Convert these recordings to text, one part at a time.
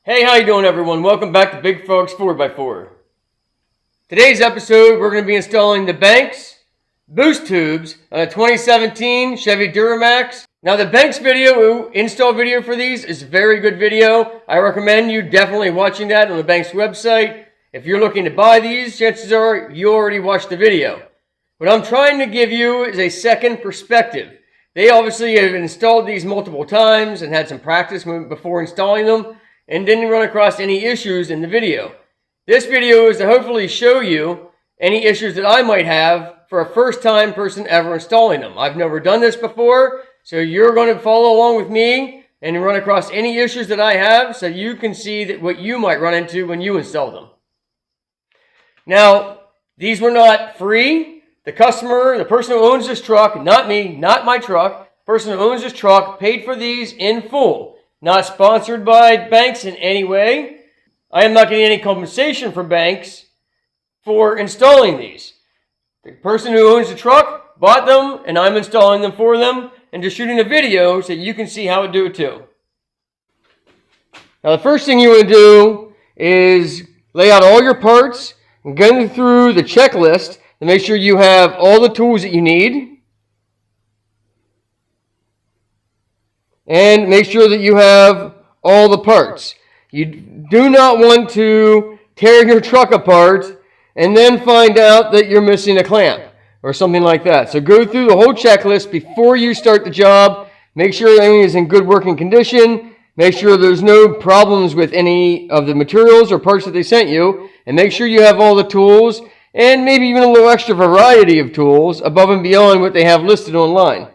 Hey, how you doing everyone? Welcome back to Big Frogs 4x4. Today's episode, we're going to be installing the Banks boost tubes on a 2017 Chevy Duramax. Now the Banks install video for these is a very good video. I recommend you definitely watching that on the Banks website. If you're looking to buy these, chances are you already watched the video. What I'm trying to give you is a second perspective. They obviously have installed these multiple times and had some practice before installing them, and didn't run across any issues in the video. This video is to hopefully show you any issues that I might have for a first-time person ever installing them. I've never done this before, so you're going to follow along with me and run across any issues that I have so you can see what you might run into when you install them. Now, these were not free. The customer, the person who owns this truck, not me, not my truck, the person who owns this truck paid for these in full. Not sponsored by Banks in any way. I am not getting any compensation from Banks for installing these. The person who owns the truck bought them, and I'm installing them for them and just shooting a video so you can see how to do it too. Now the first thing you want to do is lay out all your parts and go through the checklist to make sure you have all the tools that you need. And make sure that you have all the parts. You do not want to tear your truck apart and then find out that you're missing a clamp or something like that. So go through the whole checklist before you start the job. Make sure everything is in good working condition. Make sure there's no problems with any of the materials or parts that they sent you. And make sure you have all the tools and maybe even a little extra variety of tools above and beyond what they have listed online.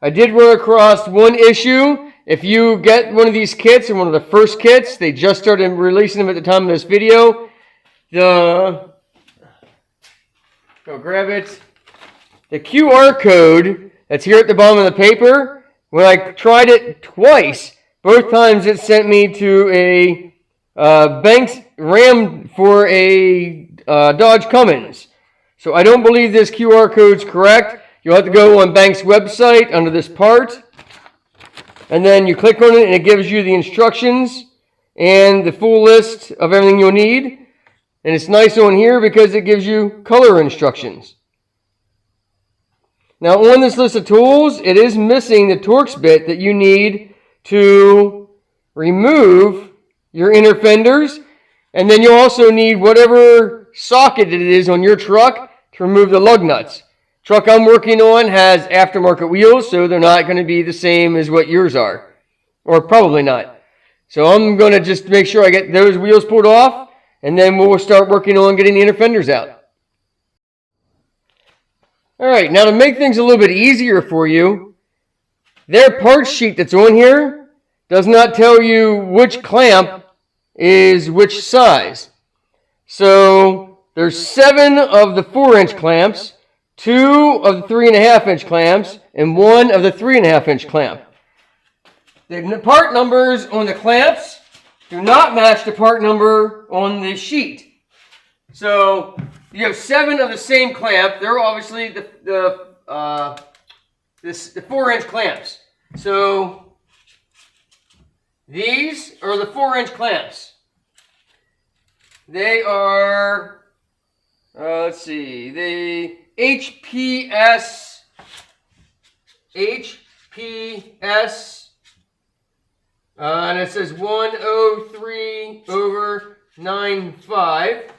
I did run across one issue. If you get one of these kits, and one of the first kits, they just started releasing them at the time of this video. Go grab it. The QR code that's here at the bottom of the paper, when I tried it twice, both times it sent me to a Banks Ram for a Dodge Cummins. So I don't believe this QR code's correct. You'll have to go on Banks' website under this part, and then you click on it and it gives you the instructions and the full list of everything you'll need. And it's nice on here because it gives you color instructions. Now on this list of tools, it is missing the Torx bit that you need to remove your inner fenders, and then you'll also need whatever socket it is on your truck to remove the lug nuts. Truck I'm working on has aftermarket wheels, so they're not going to be the same as what yours are. Or probably not. So I'm going to just make sure I get those wheels pulled off, and then we'll start working on getting the inner fenders out. Alright, now to make things a little bit easier for you, their parts sheet that's on here does not tell you which clamp is which size. So there's 7 of the 4-inch clamps, 2 of the 3.5-inch clamps, and 1 of the 3.5-inch clamp. The part numbers on the clamps do not match the part number on the sheet. So you have 7 of the same clamp. They're obviously the 4-inch clamps. So these are the 4-inch clamps. They are, let's see, the HPS, and it says 103/95.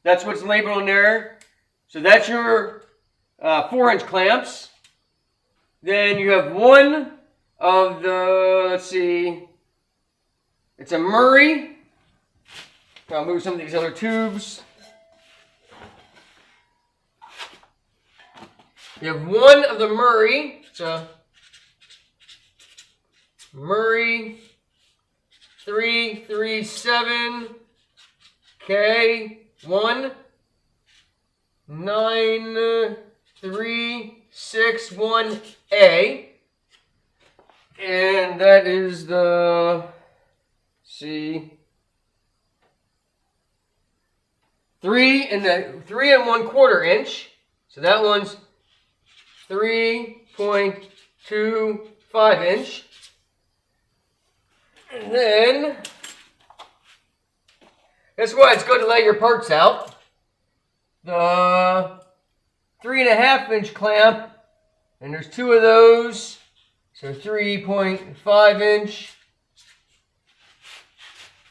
That's what's labeled on there. So that's your 4-inch clamps. Then you have one of the, let's see, it's a Murray. I'll move some of these other tubes. You have one of the Murray. It's a Murray 337K1 9361A. And that is the, see, 3 1/4 inch. So that one's 3.25 inch. And then That's why it's good to lay your parts out. The 3.5-inch clamp, and there's two of those, so 3.5 inch,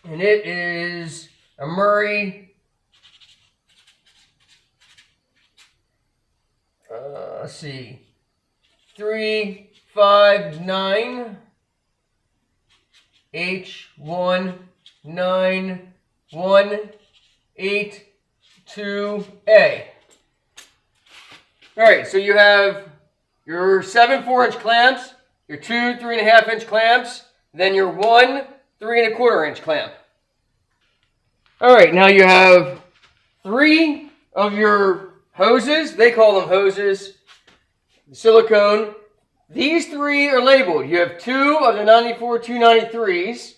and it is a Murray, let's see, 359 H19182A. Alright, so you have your 7 4-inch clamps, your two 3.5-inch clamps, then your one 3.25-inch clamp. Alright, now you have 3 of your hoses. They call them hoses. Silicone. These 3 are labeled. You have 2 of the 94 293s.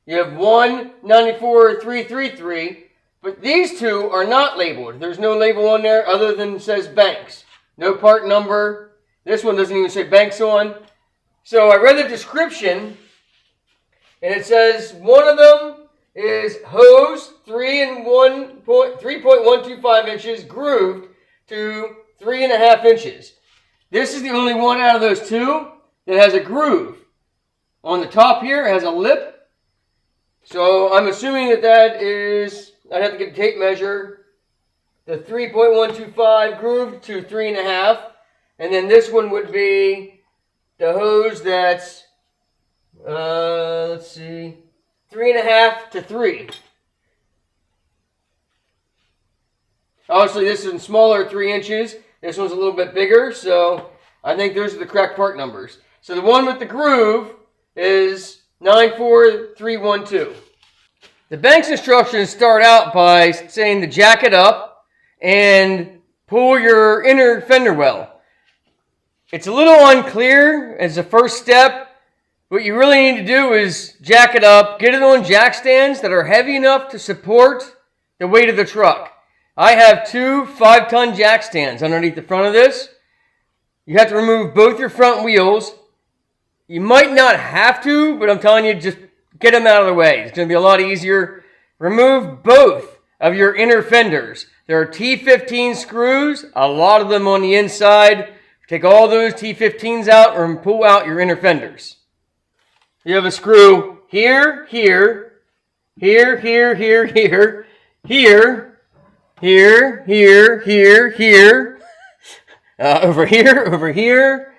You have one 94 333. But these 2 are not labeled. There's no label on there other than it says Banks. No part number. This one doesn't even say Banks on. So I read the description, and it says one of them is hose 3.125 inches grooved to 3.5 inches. This is the only one out of those 2 that has a groove. On the top here, it has a lip. So I'm assuming that is, I'd have to get a tape measure. The 3.125 grooved to 3.5. And then this one would be the hose that's, let's see, 3.5 to 3. Obviously, this is smaller, 3 inches. This one's a little bit bigger, so I think those are the correct part numbers. So the one with the groove is 94312. The Banks instructions start out by saying to jack it up and pull your inner fender well. It's a little unclear as a first step. What you really need to do is jack it up, get it on jack stands that are heavy enough to support the weight of the truck. I have 2 5-ton jack stands underneath the front of this. You have to remove both your front wheels. You might not have to, but I'm telling you, just get them out of the way. It's going to be a lot easier. Remove both of your inner fenders. There are T15 screws, a lot of them on the inside. Take all those T15s out and pull out your inner fenders. You have a screw here, here, here, here, here, here, here, here, here, here, here, over here.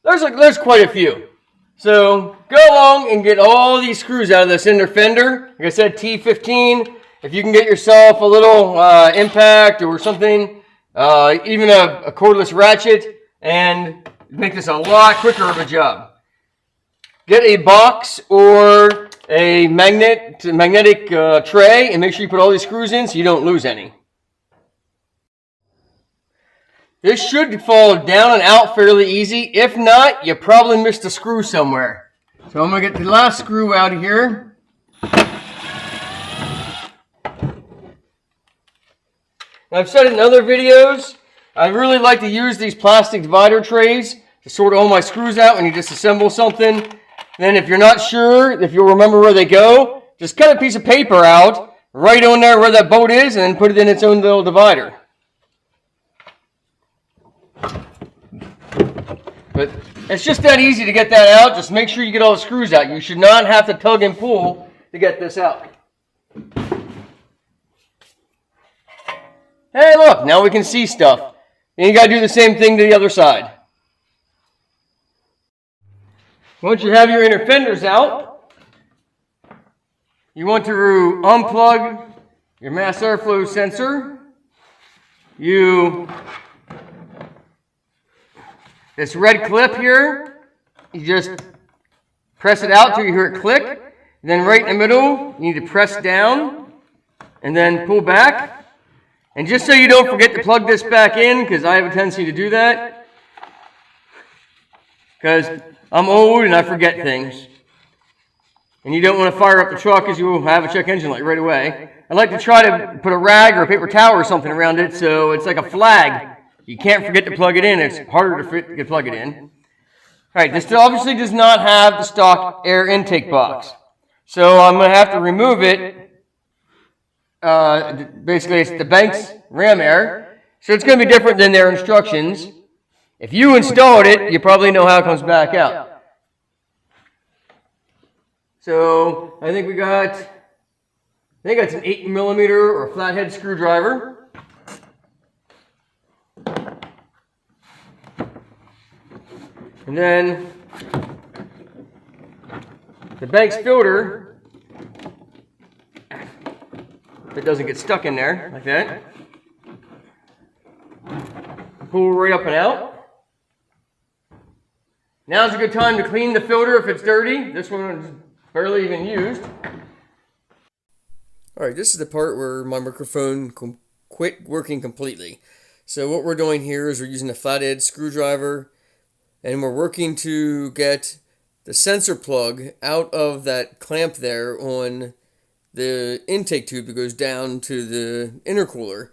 There's quite a few. So go along and get all these screws out of this inner fender. Like I said, T15. If you can get yourself a little impact or something, even a cordless ratchet, and make this a lot quicker of a job. Get a box or a magnetic tray and make sure you put all these screws in so you don't lose any. This should fall down and out fairly easy. If not, you probably missed a screw somewhere. So I'm going to get the last screw out of here. I've said in other videos, I really like to use these plastic divider trays to sort all my screws out when you disassemble something. Then if you're not sure, if you'll remember where they go, just cut a piece of paper out, right on there where that bolt is, and then put it in its own little divider. But it's just that easy to get that out. Just make sure you get all the screws out. You should not have to tug and pull to get this out. Hey, look, now we can see stuff. Then you got to do the same thing to the other side. Once you have your inner fenders out, you want to unplug your mass airflow sensor. This red clip here, you just press it out till you hear it click. Then right in the middle, you need to press down and then pull back. And just so you don't forget to plug this back in, because I have a tendency to do that, because I'm old and I forget things. And you don't want to fire up the truck because you will have a check engine light right away. I like to try to put a rag or a paper towel or something around it so it's like a flag. You can't forget to plug it in. It's harder to plug it in. All right, this obviously does not have the stock air intake box. So I'm going to have to remove it basically it's the Banks ram air. So it's going to be different than their instructions. If you installed it, you probably know how it comes back out. So I think it's an 8mm or flathead screwdriver. And then the Banks filter, if it doesn't get stuck in there like that, pull right up and out. Now's a good time to clean the filter if it's dirty. This one is barely even used. Alright, this is the part where my microphone quit working completely. So what we're doing here is we're using a flathead screwdriver, and we're working to get the sensor plug out of that clamp there on the intake tube that goes down to the intercooler.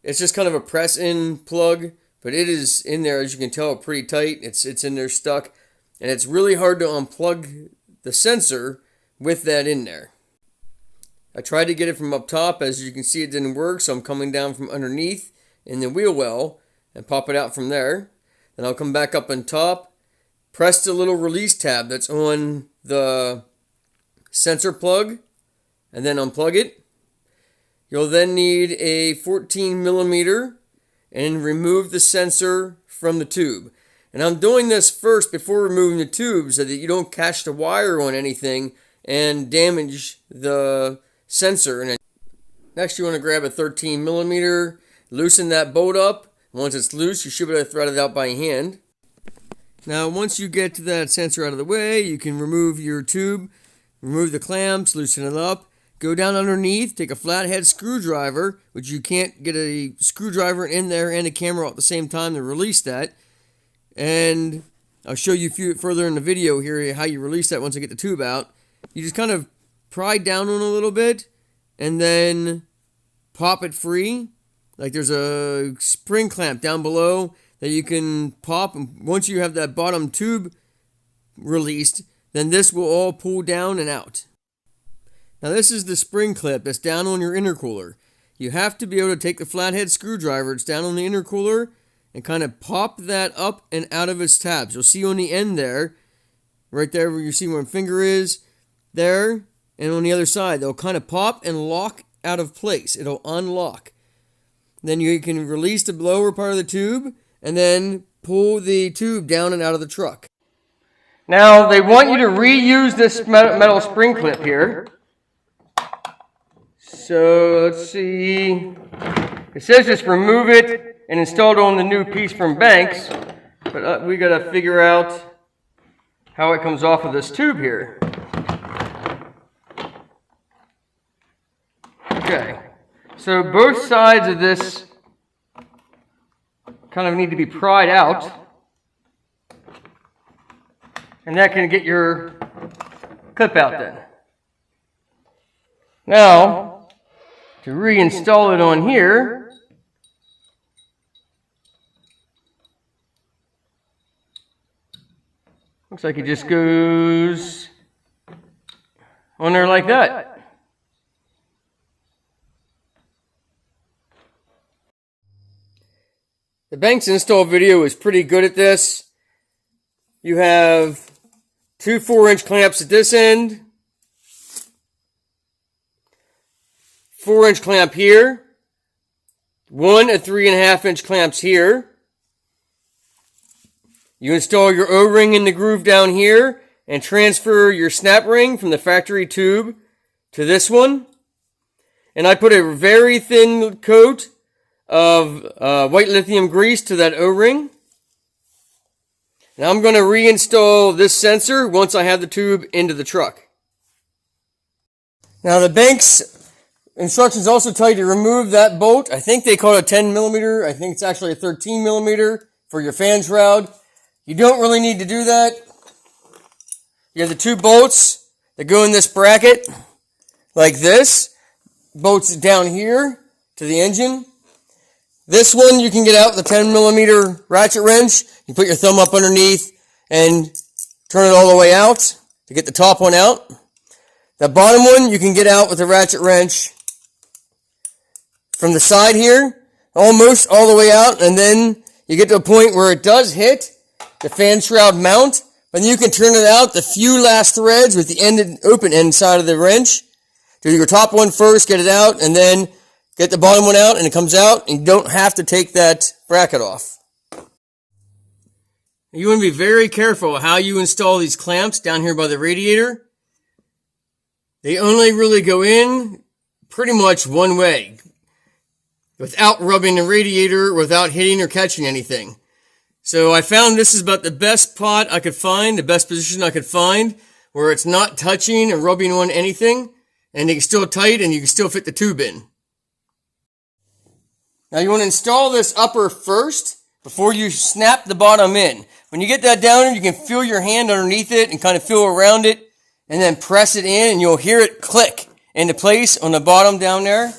It's just kind of a press-in plug, but it is in there, as you can tell, pretty tight. It's in there stuck, and it's really hard to unplug the sensor with that in there. I tried to get it from up top. As you can see, it didn't work, so I'm coming down from underneath in the wheel well and pop it out from there. Then I'll come back up on top, press the little release tab that's on the sensor plug, and then unplug it. You'll then need a 14mm and remove the sensor from the tube. And I'm doing this first before removing the tube so that you don't catch the wire on anything and damage the sensor. And next you want to grab a 13mm, loosen that bolt up. Once it's loose, you should be able to thread it out by hand. Now once you get that sensor out of the way, you can remove your tube, remove the clamps, loosen it up. Go down underneath, take a flathead screwdriver, which you can't get a screwdriver in there and a camera at the same time to release that. And I'll show you further in the video here how you release that once I get the tube out. You just kind of pry down on it a little bit and then pop it free. Like there's a spring clamp down below that you can pop. And once you have that bottom tube released, then this will all pull down and out. Now this is the spring clip that's down on your intercooler. You have to be able to take the flathead screwdriver, it's down on the intercooler, and kind of pop that up and out of its tabs. You'll see on the end there, right there where you see where my finger is, there, and on the other side, they'll kind of pop and lock out of place. It'll unlock. Then you can release the lower part of the tube, and then pull the tube down and out of the truck. Now they want you to reuse this metal spring clip here. So let's see, it says just remove it and install it on the new piece from Banks, but we got to figure out how it comes off of this tube here. Okay, so both sides of this kind of need to be pried out, and that can get your clip out then. Now, to reinstall it on here, looks like it just goes on there like that. The Banks install video is pretty good at this. You have two 4-inch clamps at this end, 4-inch clamp here, one 3.5-inch clamps here. You install your O-ring in the groove down here and transfer your snap ring from the factory tube to this one. And I put a very thin coat of white lithium grease to that O-ring. Now I'm going to reinstall this sensor once I have the tube into the truck. Now the Banks instructions also tell you to remove that bolt. I think they call it a 10mm. I think it's actually a 13mm for your fan shroud. You don't really need to do that. You have the two bolts that go in this bracket like this. Bolts down here to the engine. This one you can get out with a 10mm ratchet wrench. You put your thumb up underneath and turn it all the way out to get the top one out. The bottom one you can get out with a ratchet wrench from the side here, almost all the way out, and then you get to a point where it does hit the fan shroud mount, but then you can turn it out the few last threads with the open end side of the wrench. Do your top one first, get it out, and then get the bottom one out, and it comes out, and you don't have to take that bracket off. You want to be very careful how you install these clamps down here by the radiator. They only really go in pretty much one way, without rubbing the radiator, without hitting or catching anything. So I found this is about the best pot I could find, the best position I could find, where it's not touching or rubbing on anything, and it's still tight and you can still fit the tube in. Now you want to install this upper first before you snap the bottom in. When you get that down, you can feel your hand underneath it and kind of feel around it, and then press it in, and you'll hear it click into place on the bottom down there.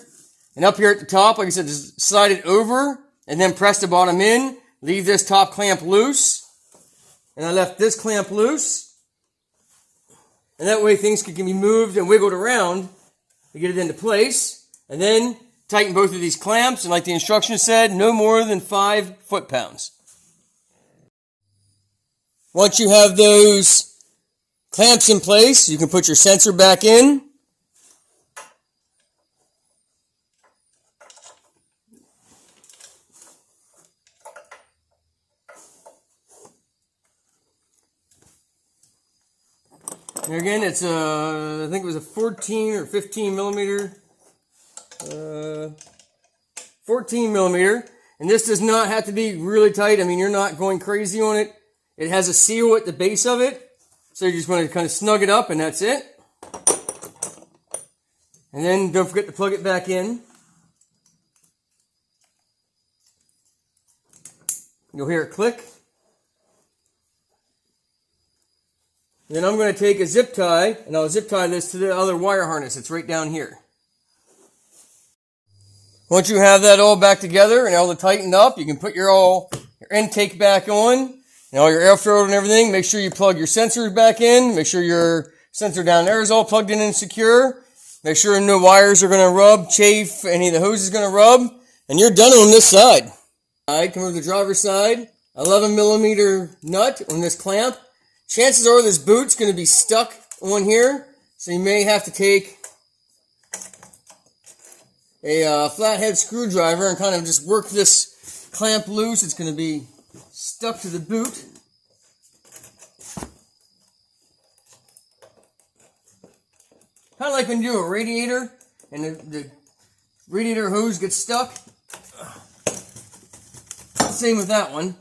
And up here at the top, like I said, just slide it over and then press the bottom in. Leave this top clamp loose. And I left this clamp loose. And that way things can be moved and wiggled around to get it into place. And then tighten both of these clamps. And like the instructions said, no more than 5 foot-pounds. Once you have those clamps in place, you can put your sensor back in. And again, it's I think it was a 14 or 15 millimeter, 14 millimeter. And this does not have to be really tight. I mean, you're not going crazy on it. It has a seal at the base of it. So you just want to kind of snug it up and that's it. And then don't forget to plug it back in. You'll hear it click. Then I'm going to take a zip tie, and I'll zip tie this to the other wire harness. It's right down here. Once you have that all back together and all tightened up, you can put your intake back on, and all your air filter and everything. Make sure you plug your sensors back in. Make sure your sensor down there is all plugged in and secure. Make sure no wires are going to rub, chafe, any of the hose is going to rub. And you're done on this side. All right, come over to the driver's side. 11 millimeter nut on this clamp. Chances are this boot's going to be stuck on here, so you may have to take a flathead screwdriver and kind of just work this clamp loose. It's going to be stuck to the boot. Kind of like when you do a radiator and the radiator hose gets stuck. Same with that one.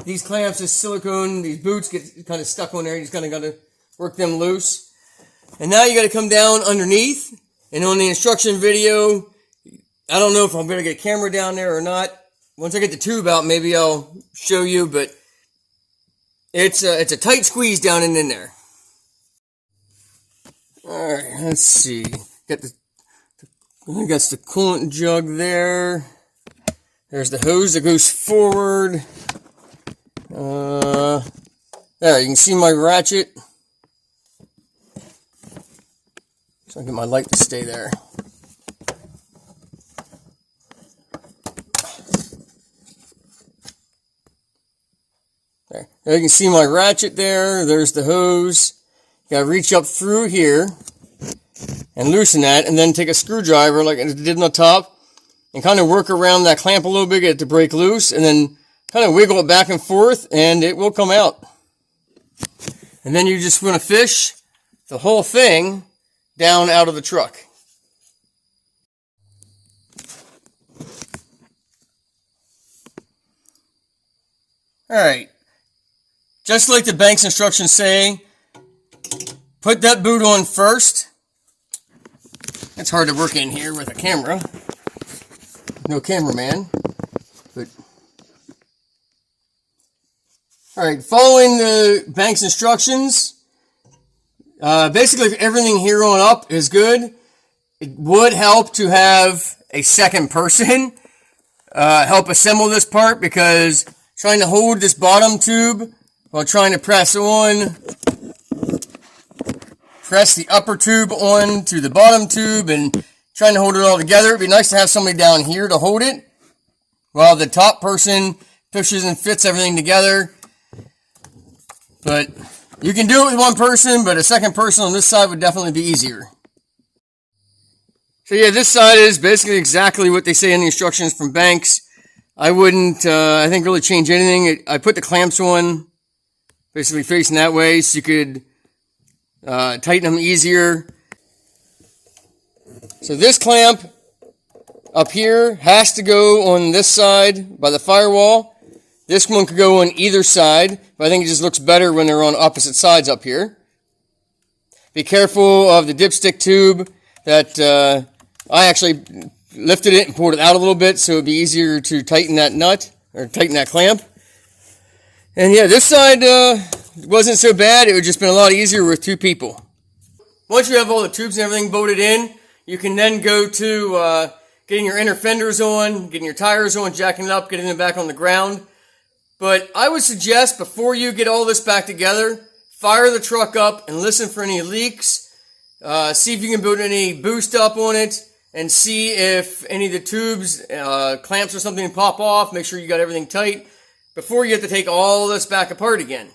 These clamps, this silicone, these boots get kind of stuck on there. You just kind of got to work them loose. And now you got to come down underneath. And on the instruction video, I don't know if I'm going to get a camera down there or not. Once I get the tube out, maybe I'll show you. But it's a tight squeeze down and in there. All right, let's see. I got the coolant jug there. There's the hose that goes forward. There, you can see my ratchet. So I get my light to stay there. There you can see my ratchet there. There's the hose. You gotta reach up through here and loosen that, and then take a screwdriver like I did on the top and kind of work around that clamp a little bit, get it to break loose, and then kind of wiggle it back and forth, and it will come out. And then you just want to fish the whole thing down out of the truck. Alright. Just like the Banks instructions say, put that boot on first. It's hard to work in here with a camera. No cameraman. But alright, following the Banks instructions, basically if everything here on up is good, it would help to have a second person help assemble this part, because trying to hold this bottom tube while trying to press the upper tube on to the bottom tube and trying to hold it all together. It'd be nice to have somebody down here to hold it while the top person pushes and fits everything together. But you can do it with one person, but a second person on this side would definitely be easier. So yeah, this side is basically exactly what they say in the instructions from Banks. I wouldn't, I think, really change anything. I put the clamps on, basically facing that way, so you could tighten them easier. So this clamp up here has to go on this side by the firewall. This one could go on either side, but I think it just looks better when they're on opposite sides up here. Be careful of the dipstick tube that I actually lifted it and pulled it out a little bit so it would be easier to tighten that nut, or tighten that clamp. And yeah, this side wasn't so bad. It would just been a lot easier with two people. Once you have all the tubes and everything bolted in, you can then go to getting your inner fenders on, getting your tires on, jacking it up, getting them back on the ground. But I would suggest before you get all this back together, fire the truck up and listen for any leaks. See if you can build any boost up on it and see if any of the tubes, clamps or something pop off. Make sure you got everything tight before you have to take all this back apart again.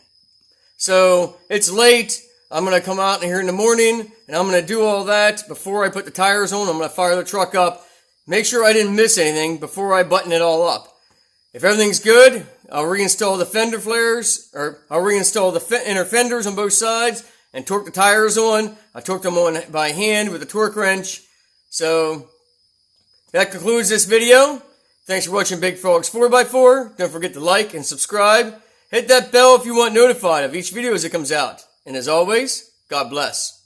So it's late. I'm going to come out here in the morning and I'm going to do all that before I put the tires on. I'm going to fire the truck up. Make sure I didn't miss anything before I button it all up. If everything's good, I'll reinstall the fender flares, or I'll reinstall the inner fenders on both sides and torque the tires on. I torque them on by hand with a torque wrench. So that concludes this video. Thanks for watching Big Frogs 4x4. Don't forget to like and subscribe. Hit that bell if you want notified of each video as it comes out. And as always, God bless.